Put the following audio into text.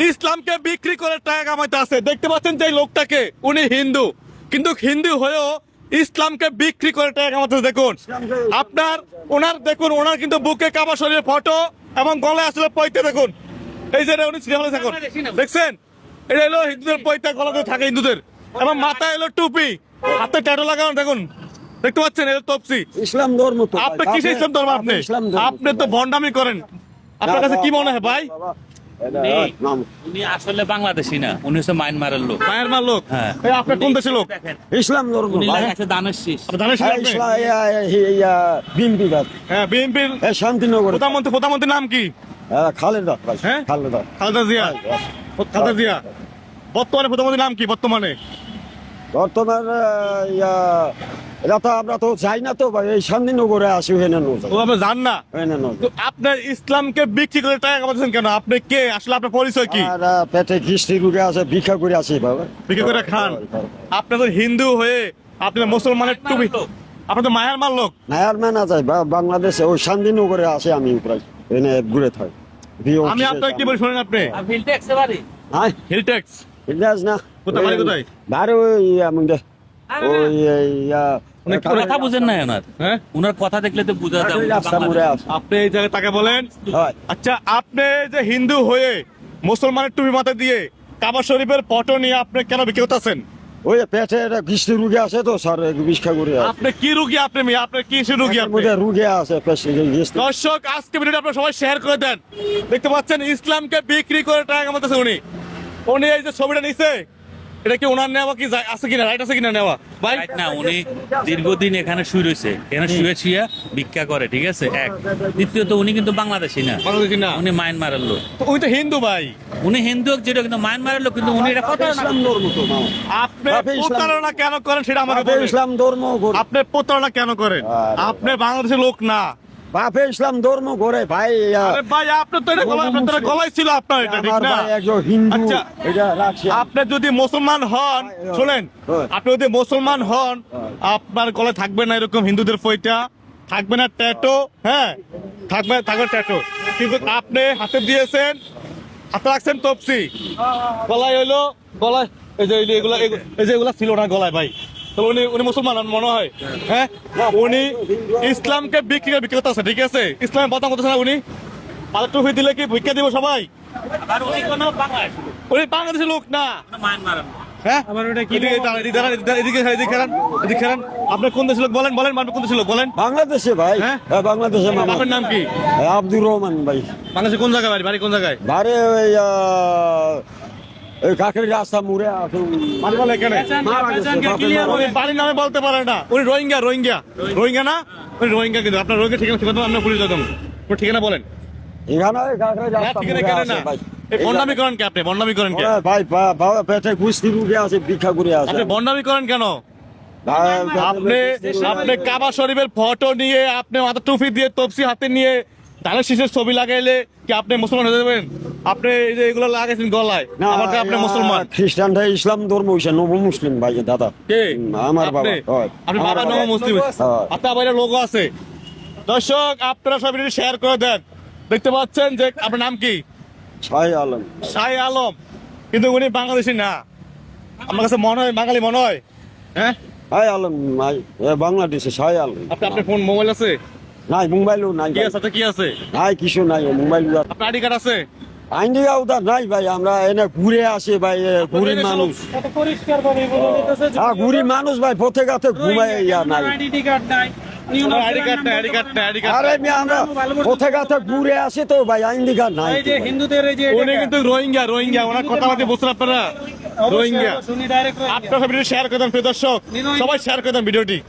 ইসলামকে বিক্রি করে টাকা কামাইতে আছে। দেখতে পাচ্ছেন যে লোকটাকে, উনি হিন্দু, কিন্তু হিন্দু হয়েও ইসলামকে বিক্রি করে টাকা কামাইতে। দেখুন আপনার ওনার, দেখুন ওনার কিন্তু বুকে কাবা শরীরের ফটো এবং গলায় আসলে পৈতে। দেখুন এই যে উনি সিনেমা দেখুন, দেখছেন এটা হলো হিন্দুদের পৈতা, গলাতে থাকে হিন্দুদের, এবং মাথায় এলো টুপি, হাতে ট্যাটু লাগানো। দেখুন দেখতে পাচ্ছেন এটা তপসি ইসলাম ধর্ম। তো আপনি কিসে ইসলাম ধর্ম? আপনি তো ভণ্ডামি করেন। আপনার কাছে কি মনে হয় ভাই? উনি আসলে বাংলাদেশি না, উনি হচ্ছে মায়ানমারের লোক। মায়ানমার লোক? হ্যাঁ। এই আপনি কোন দেশের লোক? ইসলাম ধর্ম। উনি লাগাইছে দানের শীষ। আপনি জানেন সেটা আপনি? বিএনপি হ্যাঁ, বিএনপির শান্তিনগর প্রধানমন্ত্রীর নাম কি? খালেদা। হ্যাঁ? খালেদা। খালেদা জিয়া। খালেদা জিয়া। বর্তমানে প্রধানমন্ত্রীর নাম কি বর্তমানে? বর্তমান এটা তো আমরা তো যাই না তো ভাই, এই শান্তিনগরে আসি। হেনে ও আপনি জান না? তো আপনার ইসলামকে বিক্রি করে টাকা কামাচ্ছেন কেন? আপনি কে আসলে? আপনার পরিচয় কি? পেটে খিস্তি রুগে আছে, ভিক্ষা করে আসি বাবা। বিক্রি করে খান? আপনি তো হিন্দু হয়ে আপনি মুসলমানের টুপি, আপনি তো মায়ানমার লোক। নায়ার মানা যায় বাংলাদেশে, ওই শান্তিনগরে আসে। আমি প্রায় এনে ঘুরে থাকি। আমি আপনাকে কি বলি শুনেন আপনি? হিলটেক্সে বাড়ি। হ্যাঁ, হিলটেক্স ইন্দাজ না। কোথায় বাড়ি কোথায়? বারো ওই আমাদের ওই কথা বুঝেন না ওনার? হ্যাঁ, ওনার কথা দেখলে তো বুঝা যায় উনি রাস্তা মোড়ে বাংলাদেশি। আছে। আপনি এই জায়গায় তাকে বলেন। হয়। আচ্ছা, আপনি যে হিন্দু হয়ে মুসলমানের টুপি মাথা দিয়ে কাবা শরীফের ফটো নিয়ে আপনি কেন বিক্রি করতেছেন? ওই পেটে খিস্তি রুগে আছে তো স্যার, ভিক্ষা করে আসে। আপনি কি রুগী? আপনি কি রুগী? আপনি রুগে আছে পেটে। দর্শক, আজকে ভিডিওটা আপনারা সবাই শেয়ার করে দেন। দেখতে পাচ্ছেন ইসলামকে বিক্রি করে টাকা কামাতেছে উনি। উনি এই যে ছবিটা নিছে, এটা কি ওনার নেওয়া কি আছে কিনা, রাইট আছে কিনা নেওয়া ভাই? Right না, উনি দীর্ঘদিন এখানে শুয়ে রয়েছে, এখানে শুয়ে ভিক্ষা করে, ঠিক আছে। এক, দ্বিতীয়ত উনি কিন্তু বাংলাদেশি না, বাংলাদেশি না, উনি মায়ানমারের লোক। তো উনি তো হিন্দু ভাই। উনি হিন্দু হোক যেটা, কিন্তু মায়ানমারের লোক, কিন্তু উনি এটা কথা ইসলাম ধর্ম তো মামা। আপনি বাপে ইসলাম। প্রতারণা কেন করেন সেটা আমাকে বাপে বলেন। ইসলাম ধর্ম করে। আপনি প্রতারণা কেন করেন? আরে আপনি বাংলাদেশের লোক না। বাপে ইসলাম ধর্ম করে ভাই। আরে ভাই, আপনার তো এটা গলায়, আপনার তো এটা গলায় ছিল আপনার, এটা ঠিক আমার না? ভাই একজন হিন্দু। আচ্ছা, এটা রাখছি। আপনি যদি মুসলমান হন, শুনেন, আপনি যদি মুসলমান হন, আপনার গলায় থাকবে না এরকম হিন্দুদের ফইটা, থাকবে না ট্যাটু, হ্যাঁ থাকবে ট্যাটু, কিন্তু আপনি হাতে দিয়েছেন, হাতে রাখছেন তপসি, গলায় হইলো, গলায় এই যে এগুলা ছিল না গলায় ভাই। তো উনি মুসলমান মনে হয়? হ্যাঁ, উনি ইসলামকে বিক্রি করতেছে, ঠিক আছে। ইসলামের বদনাম করতেছে না উনি। পালের টুপি দিলে কি ভিক্ষা দিব সবাই? আর উনি কোনো বাংলাদেশি লোক, উনি বাংলাদেশের লোক না। উনি মায়ানমারের লোক। হ্যাঁ, এদিকে আপনি কোন দেশের লোক বলেন? আপনি কোন দেশের লোক বলেন? বাংলাদেশে ভাই। হ্যাঁ? হ্যাঁ, বাংলাদেশে মামা। আপনার নাম কি? আব্দুর রহমান ভাই। বাংলাদেশে কোন জায়গায় বাড়ি? কোন জায়গায় বারে ওই কাকের রাস্তা মুড়ে আসুন। বাড়ি? বলে এখানে উনি বাড়ির নামে বলতে পারে না। উনি রোহিঙ্গা না? উনি রোহিঙ্গা, কিন্তু আপনার রোহিঙ্গা ঠিকানা আমরা পুলিশ দাম ঠিকানা বলেন। এখানে কাকের হ্যাঁ, রাস্তা ঠিকানা মুড়ে কেন আছে না? ভাই। এই বন্ডামি করেন কে? আপনি বন্ডামি করেন কে? ভাই বাবা পেটে কুস্তি রুগে আছে, ভিক্ষা করে আছে। আপনি বন্ডামি করেন কেন? আপনি কাবা শরীফের ফটো নিয়ে, আপনি মাথা টুপি দিয়ে তপসি হাতে নিয়ে ধানের শীষের ছবি লাগাইলে কি আপনি মুসলমান হয়ে যাবেন? আপনি এই যে এগুলো লাগাইছেন গলায়, আমার আপনি মুসলমান। খ্রিস্টানরা ইসলাম ধর্ম হইছে, নব মুসলিম ভাই দাদা। কে? আমার বাবা। আপনি বাবা নব মুসলিম? আপনার বাইরে লোগো আছে। দর্শক, আপনারা সব ভিডিও শেয়ার করে দেন। দেখতে পাচ্ছেন যে আপনার নাম কি? শাহ আলম। শাহ আলম, কিন্তু উনি বাংলাদেশি না। আমার কাছে মনে হয় বাঙালি মনে হয়। হ্যাঁ, শাহ আলম ভাই, বাংলাদেশে শাহ আলম। আপনার ফোন মোবাইল আছে? নাই, মোবাইলও নাই। কি আছে? কি আছে? নাই, কিছু নাই, মোবাইল। আপনার আইডি কার্ড আছে? আইন্ডিয়া উদার নাই ভাই, আমরা এনে ঘুরে আসি ভাই। ঘুরি মানুষ, ঘুরি মানুষ ভাই, পথে ঘাটে ঘুমাই নাই। আরে আমরা পথে ঘাটে ঘুরে আসি তো ভাই, আইডি কার্ড নাই। উনি কিন্তু রোহিঙ্গা, ওনার কথা বলতে বুঝছেন আপনারা? রোহিঙ্গা। আপনারা ভিডিও শেয়ার করে দেন প্রিয় দর্শক, সবাই শেয়ার করে দেন ভিডিওটি।